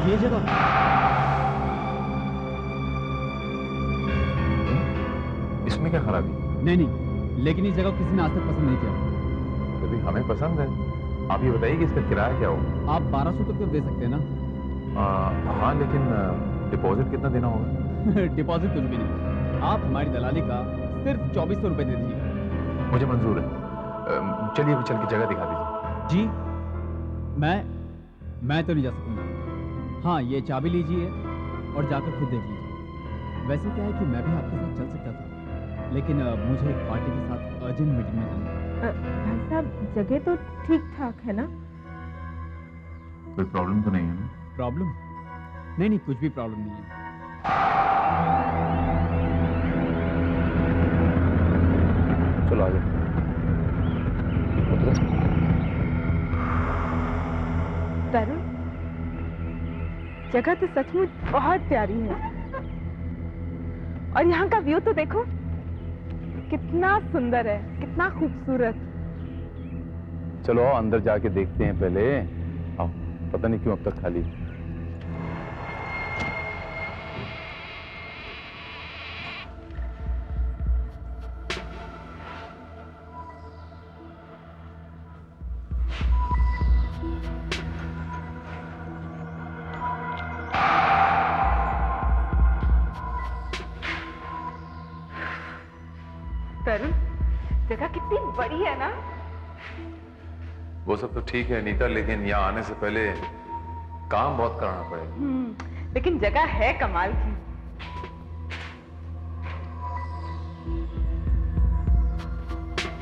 ये जगह। इसमें क्या खराबी? नहीं, लेकिन इस जगह किसी ने आज तक पसंद नहीं किया। कभी हमें पसंद है। आप ये बताइए कि इसका किराया क्या होगा? आप 1200 तक तो दे सकते हैं ना? हाँ, लेकिन डिपॉजिट कितना देना होगा? डिपॉजिट कुछ भी नहीं, आप हमारी दलाली का सिर्फ 2400 रुपए दे दीजिए। मुझे मंजूर है। चलिए अभी चल के जगह दिखा दीजिए। जी, मैं तो नहीं जा सकूंगा। हाँ, ये चाबी लीजिए और जाकर खुद देख लीजिए। वैसे क्या है कि मैं भी आपके साथ चल सकता था, लेकिन मुझे एक पार्टी के साथ अर्जेंट मीटिंग में जाना है। भाई साहब, जगह तो ठीक ठाक है ना? कोई प्रॉब्लम तो नहीं है ना? प्रॉब्लम? नहीं, कुछ भी प्रॉब्लम नहीं है। चलो आगे। तरुण, जगह तो सचमुच बहुत प्यारी है। और यहाँ का व्यू तो देखो, कितना सुंदर है, कितना खूबसूरत। चलो आओ अंदर जाके देखते हैं पहले। आओ, पता नहीं क्यों अब तक खाली। तरुण, जगह कितनी बड़ी है ना? वो सब तो ठीक है नीता, लेकिन यहाँ आने से पहले काम बहुत कराना पड़ेगा। लेकिन जगह है कमाल की।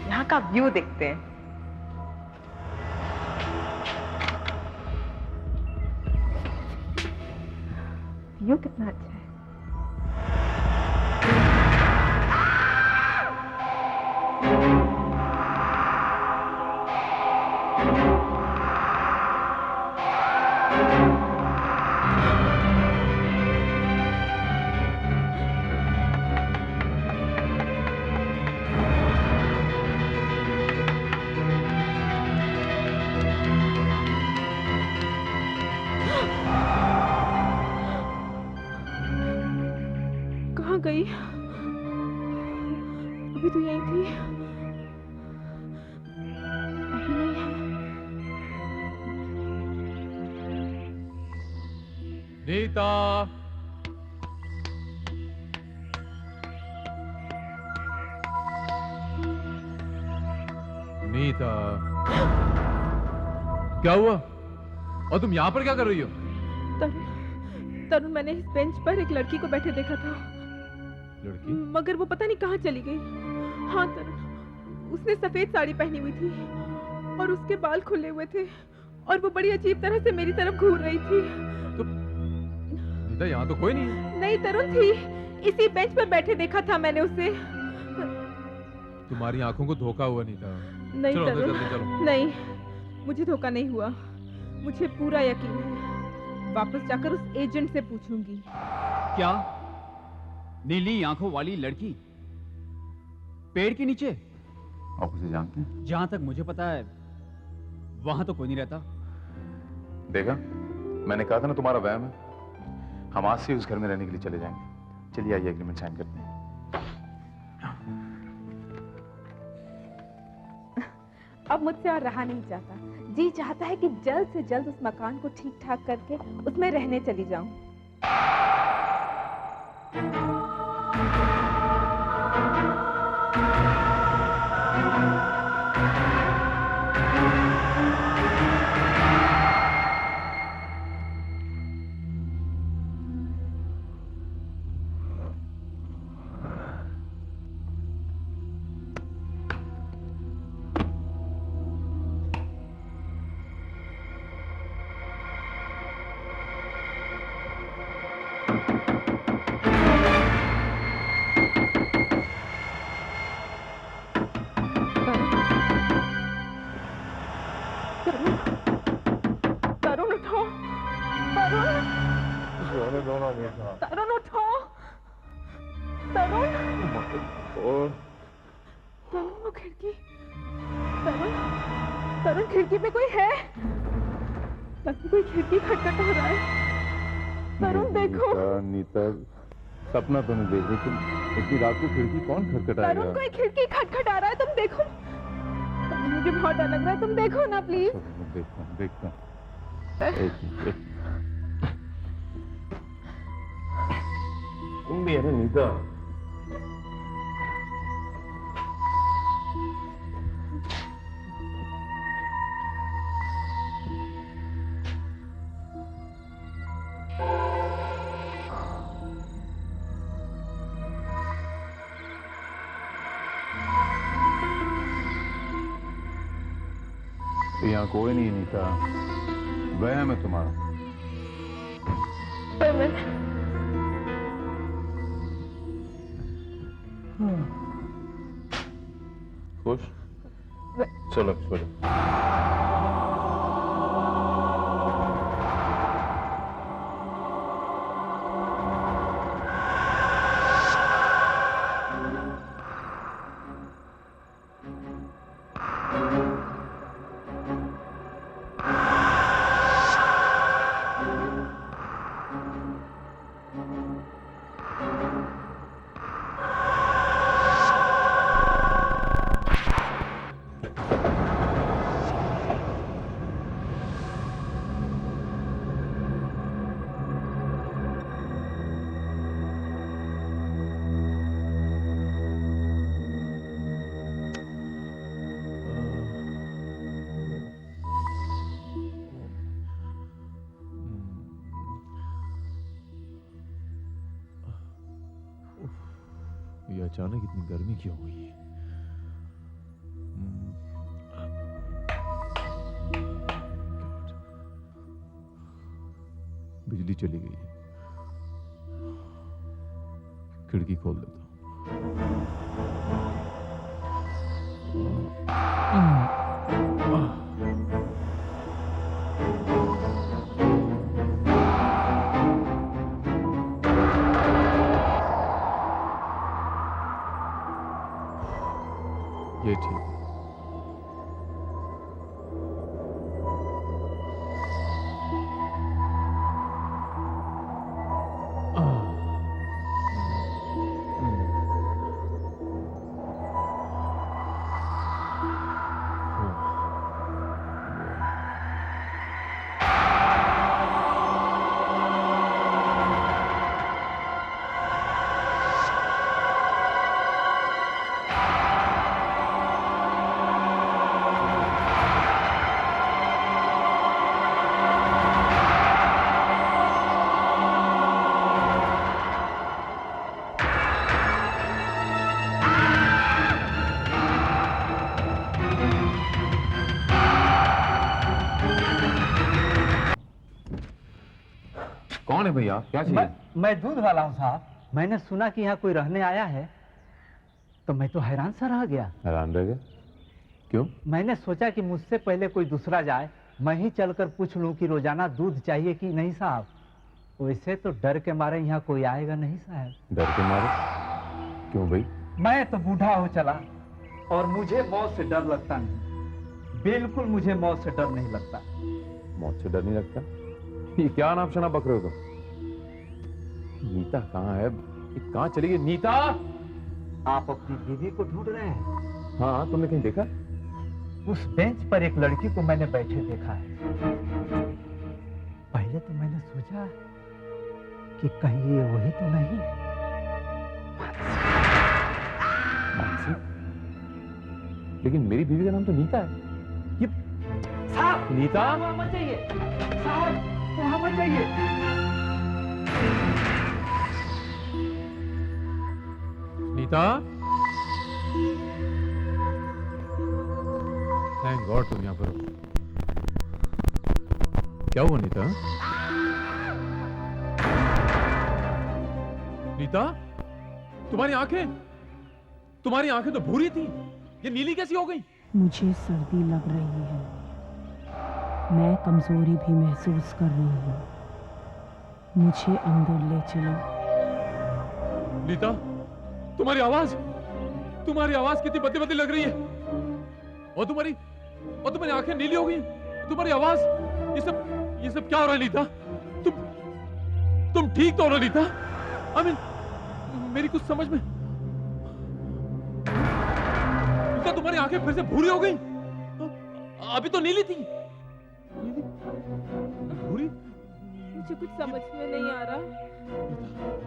यहाँ का व्यू देखते हैं। व्यू कितना अच्छा है। कहाँ गई? अभी तो यहीं थी। अभी नहीं है। नीता, नीता, क्या हुआ? और तुम यहाँ पर क्या कर रही हो? तरुण, मैंने इस बेंच पर एक लड़की को बैठे देखा था। लड़की? मगर वो पता नहीं कहाँ चली गई। हाँ तरुण, उसने सफेद साड़ी पहनी हुई थी और उसके बाल खुले हुए थे और वो बड़ी अजीब तरह से मेरी तरफ घूर रही थी। तो नीता, यहाँ तो कोई नहीं है। नहीं तरुण, थी। इसी बेंच पर बैठे देखा था मैंने उसे। तुम्हारी आंखों को धोखा हुआ नीता। नहीं चलो अंदर तरुण, चलते, चलो। नहीं, मुझे धोखा नहीं हुआ। मुझे पूरा यकीन है। वापस जाकर उस एजेंट से पूछूंगी। क्या? नीली आंखों वाली लड़की पेड़ के नीचे? आप उसे जानते हैं? जहां तक मुझे पता है वहां तो कोई नहीं रहता। देखा, मैंने कहा था ना तुम्हारा वहम है। हम आज से उस घर में रहने के लिए चले जाएंगे। चलिए आइए एग्रीमेंट साइन करते हैं। अब मुझसे और रहा नहीं जाता। जी चाहता है कि जल्द से जल्द उस मकान को ठीक ठाक करके उसमें रहने चली जाऊं। तरुण उठो, तरुण उठो, तरुण, तरुण वो खिड़की, तरुण खिड़की पे कोई है। लगता कोई खिड़की खटखटा रहा है। तरुण देखो। नीता, सपना तो नहीं देख रही तुम? इतनी रात को खिड़की कौन खटखटाएगा? तरुण, कोई खिड़की खटखटा रहा है, तुम देखो। मुझे बहुत डर लग रहा है, तुम देखो ना प्लीज। देखता हूँ। तुम भी है ना नीता? यहाँ कोई नहीं नीता, वहम है तुम्हारा। खुश? चलो छोड़ो। ये अचानक इतनी गर्मी क्यों हुई है? बिजली चली गई है, खिड़की खोल देता हूँ। ये ठीक है। कौन है भैया? क्या चाहिए? मैं दूध वाला हूँ साहब। मैंने सुना कि यहाँ कोई रहने आया है, तो मैं तो हैरान सा रह गया। हैरान रह गए? क्यों? मैंने सोचा कि मुझसे पहले कोई दूसरा जाए, मैं ही चलकर पूछ लूं कि रोजाना दूध चाहिए कि नहीं साहब। वैसे तो डर के मारे यहाँ कोई आएगा नहीं साहब। डर के मारे? क्यों भाई? मैं तो बूढ़ा हो चला और मुझे मौत से डर लगता नहीं। बिल्कुल मुझे मौत से डर नहीं लगता। मौत से डर नहीं लगता? ये क्या नाम शना बक रहे हो तुम? नीता कहाँ है? कहाँ चली गई नीता? आप अपनी बीवी को ढूंढ रहे हैं? हाँ, तुमने कहीं देखा? उस बेंच पर एक लड़की को मैंने बैठे देखा है। पहले तो मैंने सोचा कि कहीं ये वही तो नहीं। मानसी? लेकिन मेरी बीवी का नाम तो नीता है। ये साहब, नीता? वहाँ मत जाइए साहब, वहाँ मत जाइए। नीता? थैंक गॉड तुम यहाँ पर हो। क्या हुआ नीता? नीता, तुम्हारी आंखें तो भूरी थी, ये नीली कैसी हो गई? मुझे सर्दी लग रही है, मैं कमजोरी भी महसूस कर रही हूँ, मुझे अंदर ले चलो। नीता, तुम्हारी आवाज कितनी बदली बदली लग रही है। और तुम्हारी आंखें नीली हो गई, तुम्हारी आवाज, ये सब क्या हो रहा है नीता? तुम ठीक तो हो नीता? I mean, मेरी कुछ समझ में। नीता, तुम्हारी आंखें फिर से भूरी हो गई? अभी तो नीली थी। नीली? भूरी? मुझे कुछ समझ में नहीं आ रहा।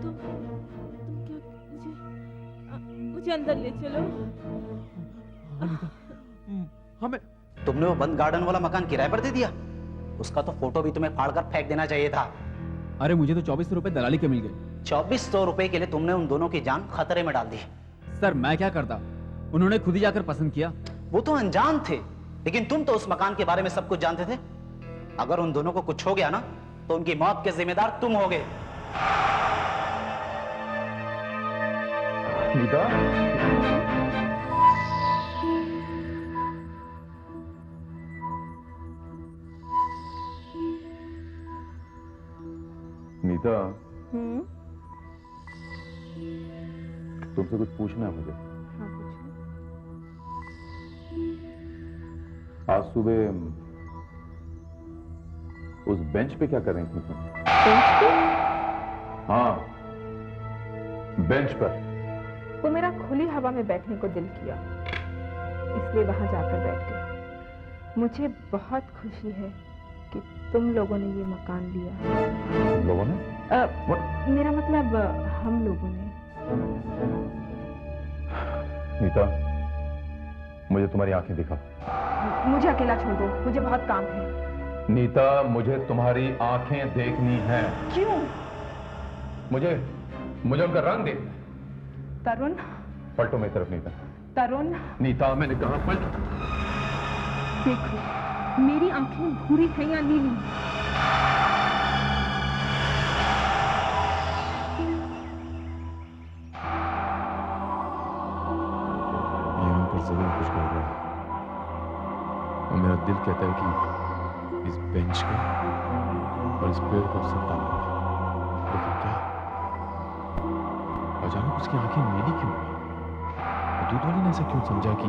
तुम क्या मुझे अंदर ले चलो। हमें तुमने वो बंद गार्डन वाला मकान किराए पर दे दिया? उसका तो फोटो भी तुम्हें फाड़कर फेंक देना चाहिए था। अरे मुझे तो 2400 रुपए दलाली के मिल गए। 2400 रुपए के लिए तुमने उन दोनों की जान खतरे में डाल दी। सर मैं क्या करता, उन्होंने खुद ही जाकर पसंद किया। वो तो अनजान थे, लेकिन तुम तो उस मकान के बारे में सब कुछ जानते थे। अगर उन दोनों को कुछ हो गया ना, तो उनकी मौत के जिम्मेदार तुम होगे। नीता, नीता, तुमसे कुछ पूछना है मुझे। हाँ, पूछो। आज सुबह उस बेंच पे क्या कर रही थी तुम? बेंच पे? हाँ, बेंच पर। वो मेरा खुली हवा में बैठने को दिल किया, इसलिए वहां जाकर बैठ गई। मुझे बहुत खुशी है कि तुम लोगों ने ये मकान लिया। तुम लोगों ने? मेरा मतलब हम लोगों ने। नीता, मुझे तुम्हारी आंखें दिखा। मुझे अकेला छोड़ दो, मुझे बहुत काम है। नीता, मुझे तुम्हारी आंखें देखनी है। क्यों? मुझे उनका रंग देखना है। तरुण, पलटो मेरी तरफ नीता। तरुण, नीता, मैंने कहा पलटो। देखो मेरी आंखें भूरी हैं या नीली? यहाँ पर जरूर कुछ हो रहा है और मेरा दिल कहता है कि इस बेंच को और इस पेड़ को सत्ता मिला। लेकिन क्या अचानक उसकी आंखें नीली क्यों हुई? दूध वाली ने ऐसा क्यों समझा कि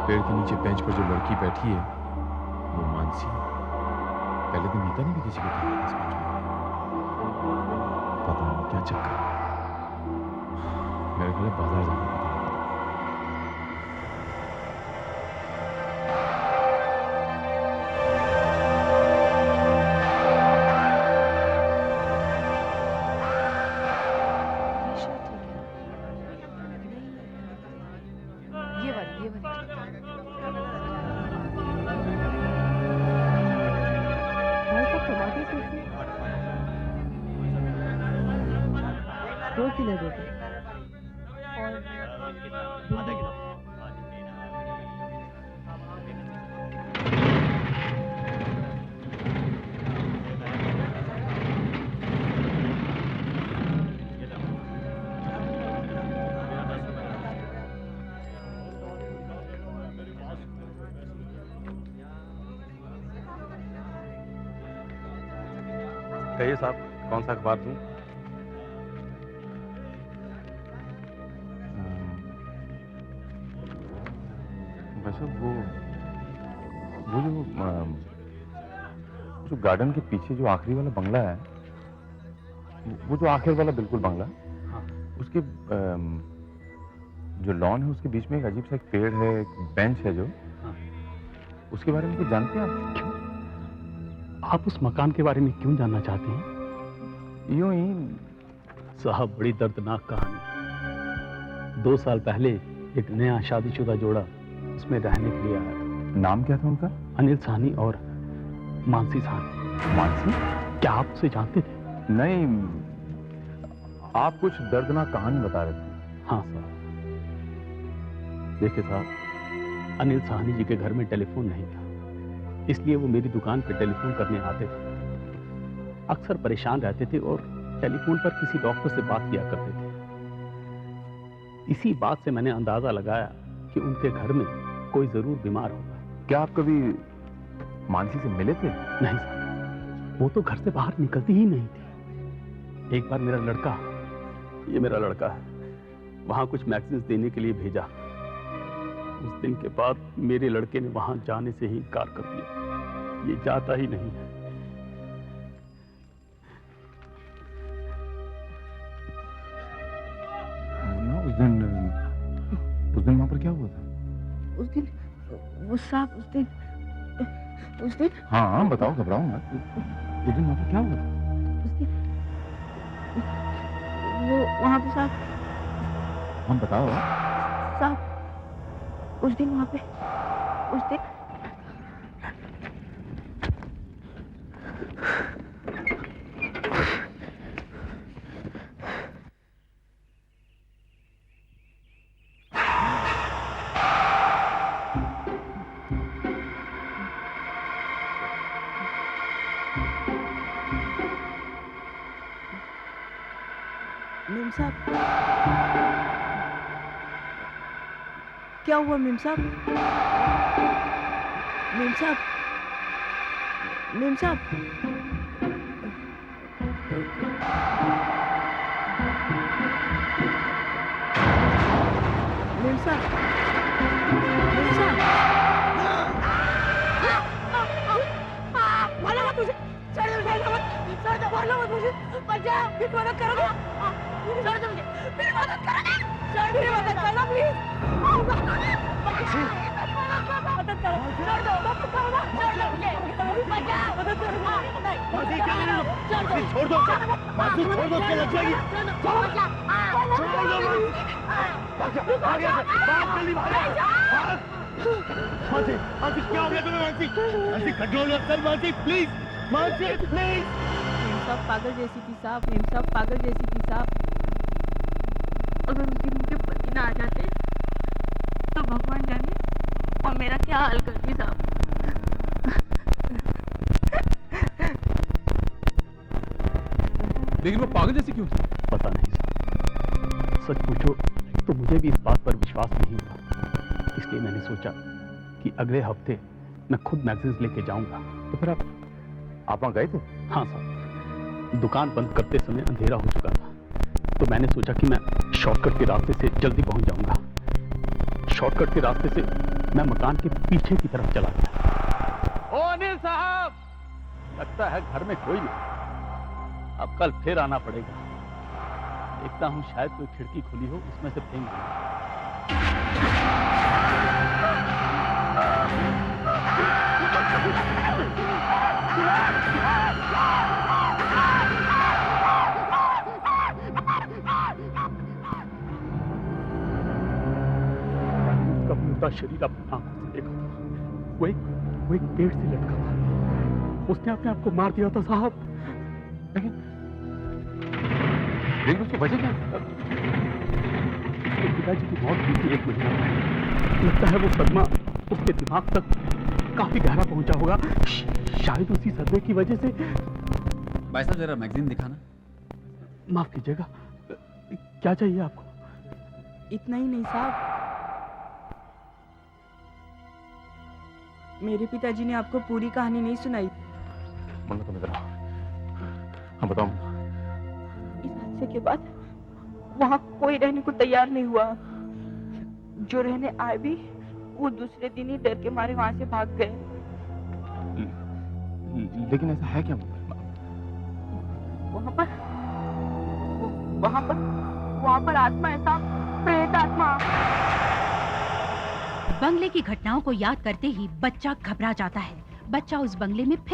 पेड़ के नीचे बेंच पर जो लड़की बैठी है वो मानसी है? पहले तो नीता ने भी किसी को देखा इस बेंच पर। पता नहीं क्या चक्कर है। मेरे ख्याल बाजार जाना पड़ेगा। कहिए साहब, कौन सा अखबार दूं? वैसे वो जो गार्डन के पीछे जो आखिरी वाला बंगला है, वो जो आखिर वाला बिल्कुल बंगला, हाँ। उसके जो लॉन है उसके बीच में एक अजीब सा एक पेड़ है, एक बेंच है जो, हाँ। उसके बारे में कुछ जानते हैं आप? क्यों? आप उस मकान के बारे में क्यों जानना चाहते हैं? यूं ही साहब, बड़ी दर्दनाक कहानी। 2 साल पहले एक नया शादीशुदा जोड़ा उसमें रहने के लिए आया था। नाम क्या था उनका? अनिल साहनी और मानसी साहनी। मानसी? क्या आप उसे जानते थे? नहीं, आप कुछ दर्दनाक कहानी बता रहे थे। हाँ साहब, देखिए साहब, अनिल साहनी जी के घर में टेलीफोन नहीं था, इसलिए वो मेरी दुकान पर टेलीफोन करने आते थे। अक्सर परेशान रहते थे और टेलीफोन पर किसी डॉक्टर से बात किया करते थे। इसी बात से मैंने अंदाजा लगाया कि उनके घर में कोई जरूर बीमार होगा। क्या आप कभी मानसी से मिले थे? नहीं साहब, वो तो घर से बाहर निकलती ही नहीं थी। एक बार मेरा लड़का, ये मेरा लड़का है, वहां कुछ मैगजीन्स देने के लिए भेजा। उस दिन के बाद मेरे लड़के ने वहां जाने से ही इनकार कर दिया। ये जाता ही नहीं है। वो साहब उस दिन हाँ बताओ, घबराओ मत। उस दिन वहाँ पे क्या हुआ था? उस दिन वो वहाँ पे साहब हम बताओ। साहब उस दिन वहाँ पे उस दिन मेम साहब, क्या हुआ मेम साहब? मेम साहब, मेम साहब, मेम साहब, मेम साहब, मारो मत मुझे, छोड़ दो मुझे, बचाओ, फिर मदद करोगे, छोड़ दो मुझे, फिर मदद करोगे, फिर मदद करना प्लीज, मदद करो, छोड़ दो, मदद करो ना, छोड़ दो मुझे, बचाओ, मदद करो, छोड़ दो, मासी छोड़ दो, क्या लग जाएगी? छोड़ दो, जल्दी मासी, मासी क्या हो गया तुम्हें? मासी, मासी कंट्रोल कर, मासी प्लीज, मासी प्लीज। मेम साहब पागल जैसी थी साहब, मेम साहब पागल जैसी थी साहब। अगर उस दिन उनके पति ना आ जाते तो भगवान जाने और मेरा क्या हाल करती साहब। लेकिन वो पागल जैसी क्यों थी? पता नहीं साहब, सच पूछो तो मुझे भी इस बात पर विश्वास नहीं हुआ। इसलिए मैंने सोचा कि अगले हफ्ते मैं खुद मैगजीन्स लेके जाऊंगा। तो फिर आप वहाँ गए थे? हाँ साहब, दुकान बंद करते समय अंधेरा हो चुका था, तो मैंने सोचा कि मैं शॉर्टकट के रास्ते से जल्दी पहुंच जाऊंगा। शॉर्टकट के रास्ते से मैं मकान के पीछे की तरफ चला गया। ओ अनिल साहब, लगता है घर में कोई नहीं। अब कल फिर आना पड़ेगा। देखता हूँ शायद कोई खिड़की खुली हो, उसमें से फेंक दूं। का शरीर अपनी आंखों से देखा था। वो एक पेड़ से लटका था। उसने अपने आप को मार दिया था साहब। लेकिन उसकी वजह क्या? उसके पिताजी की मौत हुई थी 1 महीना पहले। लगता है वो सदमा उसके दिमाग तक काफी गहरा पहुंचा होगा। शायद उसी सदमे की वजह से। भाई साहब जरा मैगजीन दिखाना। माफ कीजिएगा, क्या चाहिए आपको? इतना ही नहीं साहब, मेरे पिताजी ने आपको पूरी कहानी नहीं सुनाई। मुन्ना तुम इधर आओ। हाँ बताओ। इस हादसे के बाद वहाँ कोई रहने को तैयार नहीं हुआ। जो रहने आए भी वो दूसरे दिन ही डर के मारे वहाँ से भाग गए। लेकिन ऐसा है क्या? वहाँ पर आत्मा है साहब, प्रेत आत्मा। बंगले की घटनाओं को याद करते ही बच्चा घबरा जाता है। बच्चा उस बंगले में फिर